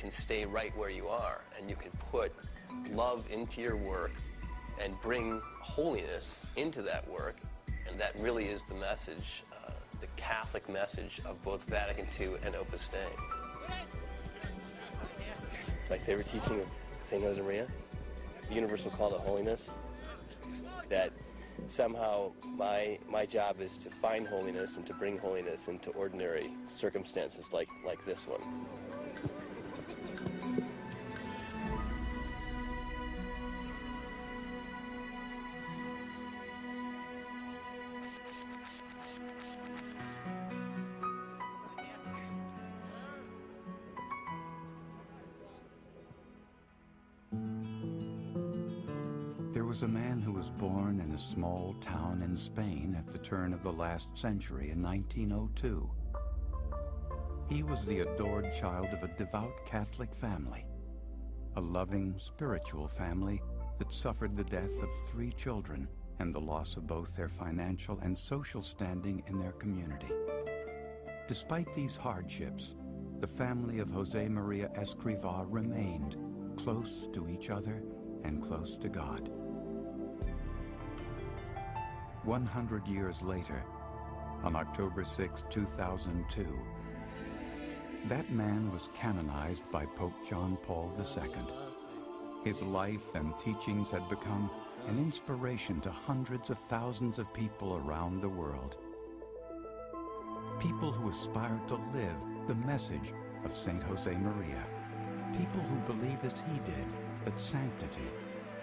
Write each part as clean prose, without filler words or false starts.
can stay right where you are, and you can put love into your work and bring holiness into that work. And that really is the message, the Catholic message of both Vatican II and Opus Dei. My favorite teaching of St. Josemaria, the universal call to holiness, that somehow my job is to find holiness and to bring holiness into ordinary circumstances like this one. There was a man who was born in a small town in Spain at the turn of the last century in 1902. He was the adored child of a devout Catholic family, a loving spiritual family that suffered the death of 3 children and the loss of both their financial and social standing in their community. Despite these hardships, the family of Jose Maria Escrivá remained close to each other and close to God. 100 years later, on October 6, 2002, that man was canonized by Pope John Paul II. His life and teachings had become an inspiration to hundreds of thousands of people around the world. People who aspire to live the message of Saint Josemaria. People who believe as he did that sanctity,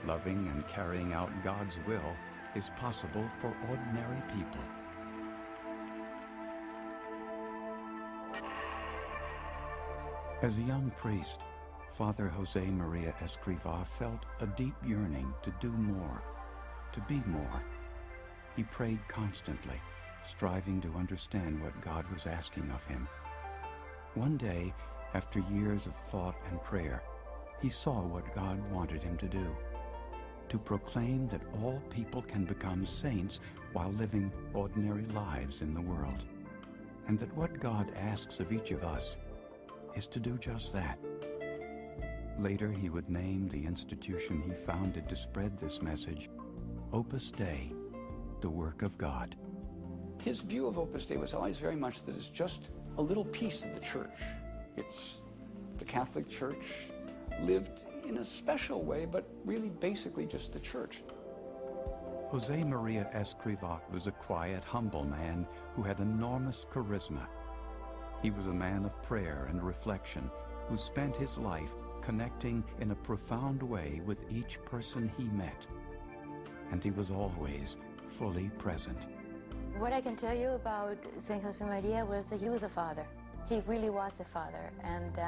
loving and carrying out God's will, is possible for ordinary people. As a young priest, Father Jose Maria Escrivá felt a deep yearning to do more, to be more. He prayed constantly, striving to understand what God was asking of him. One day, after years of thought and prayer, he saw what God wanted him to do: to proclaim that all people can become saints while living ordinary lives in the world, and that what God asks of each of us is to do just that. Later, he would name the institution he founded to spread this message Opus Dei, the work of God. His view of Opus Dei was always very much that it's just a little piece of the church. It's the Catholic Church lived in a special way, but really basically just the church. Jose Maria Escrivá was a quiet, humble man who had enormous charisma. He was a man of prayer and reflection who spent his life connecting in a profound way with each person he met. And he was always fully present. What I can tell you about St. Josemaria was that he was a father. He really was a father, and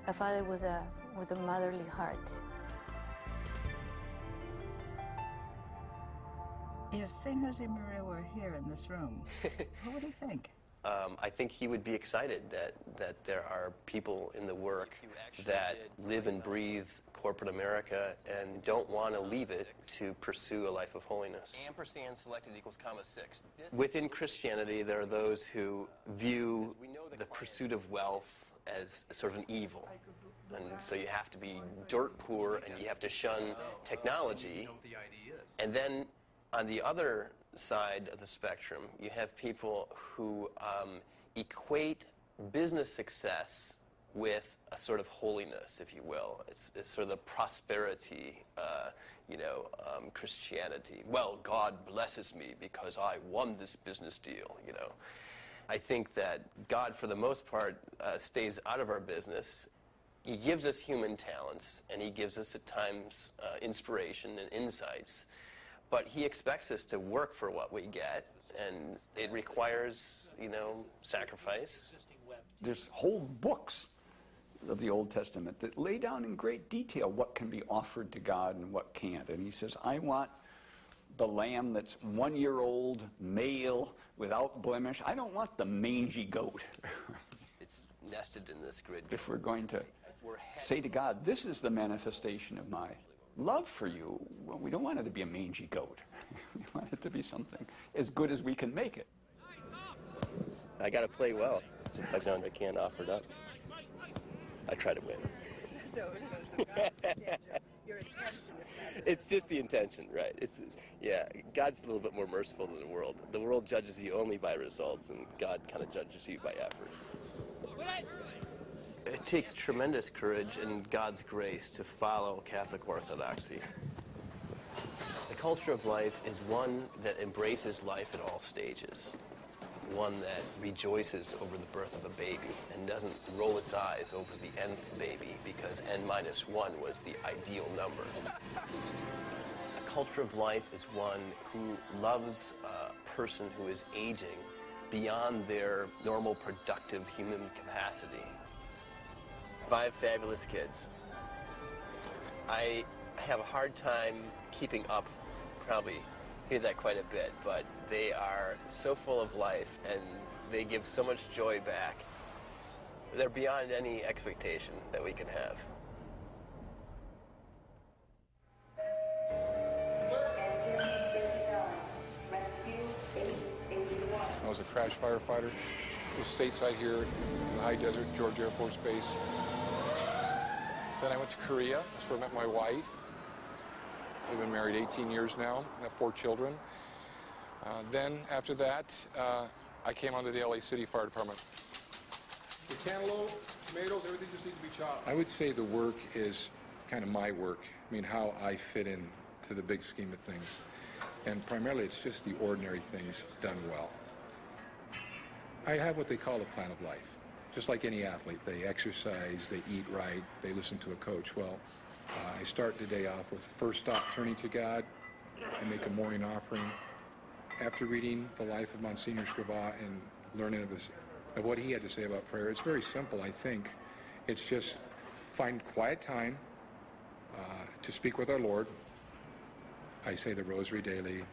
a father with a motherly heart. If St. Josemaria were here in this room, what would he think? I think he would be excited that there are people in the work that live and breathe corporate America and don't want to leave it to pursue a life of holiness. Ampersand selected equals comma 6. Within Christianity, there are those who view the pursuit of wealth as sort of an evil. And so you have to be dirt poor and you have to shun technology. And then on the other side of the spectrum, you have people who equate business success with a sort of holiness, if you will. It's sort of the prosperity, Christianity. Well, God blesses me because I won this business deal, I think that God, for the most part, stays out of our business. He gives us human talents, and he gives us at times inspiration and insights. But he expects us to work for what we get, and it requires, sacrifice. There's whole books of the Old Testament that lay down in great detail what can be offered to God and what can't. And he says, I want the lamb that's 1 year old, male, without blemish. I don't want the mangy goat. It's nested in this grid. If we're going to say to God, this is the manifestation of my love for you, well, we don't want it to be a mangy goat. We want it to be something as good as we can make it. I got to play well. If I can't offer it up, I try to win. So God's intention, your intention is not. It's just the intention, right? Yeah, God's a little bit more merciful than the world. The world judges you only by results, and God kind of judges you by effort. It takes tremendous courage and God's grace to follow Catholic orthodoxy. The culture of life is one that embraces life at all stages, one that rejoices over the birth of a baby and doesn't roll its eyes over the nth baby because n-1 was the ideal number. A culture of life is one who loves a person who is aging beyond their normal productive human capacity. 5 fabulous kids. I have a hard time keeping up, probably hear that quite a bit, but they are so full of life and they give so much joy back. They're beyond any expectation that we can have. I was a crash firefighter. I was stateside here in the high desert, George Air Force Base. Then I went to Korea. That's where I met my wife. We've been married 18 years now. I have 4 children. Then after that, I came onto the LA City Fire Department. The cantaloupe, tomatoes, everything just needs to be chopped. I would say the work is kind of my work. I mean, how I fit in to the big scheme of things. And primarily, it's just the ordinary things done well. I have what they call a plan of life. Just like any athlete, they exercise, they eat right, they listen to a coach. Well, I start the day off with first stop turning to God. I make a morning offering. After reading the life of Monsignor Scrivà and learning of what he had to say about prayer, it's very simple, I think. It's just find quiet time to speak with our Lord. I say the rosary daily.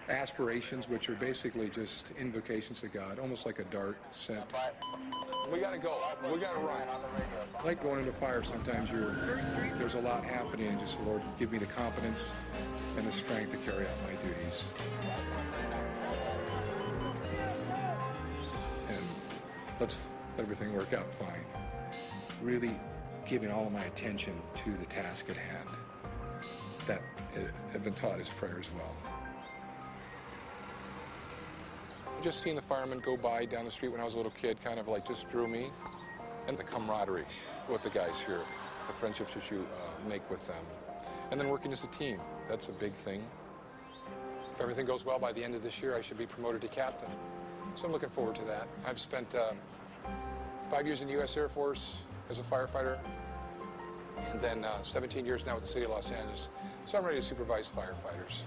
Aspirations, which are basically just invocations to God, almost like a dart sent. We gotta go. We gotta run. Like going into fire, sometimes there's a lot happening, and just, Lord, give me the confidence and the strength to carry out my duties. And let's let everything work out fine. Really giving all of my attention to the task at hand. That have been taught as prayer as well. Just seeing the firemen go by down the street when I was a little kid kind of like just drew me. And the camaraderie with the guys here, the friendships that you make with them. And then working as a team, that's a big thing. If everything goes well, by the end of this year, I should be promoted to captain. So I'm looking forward to that. I've spent 5 years in the U.S. Air Force as a firefighter, and then 17 years now with the City of Los Angeles. So I'm ready to supervise firefighters.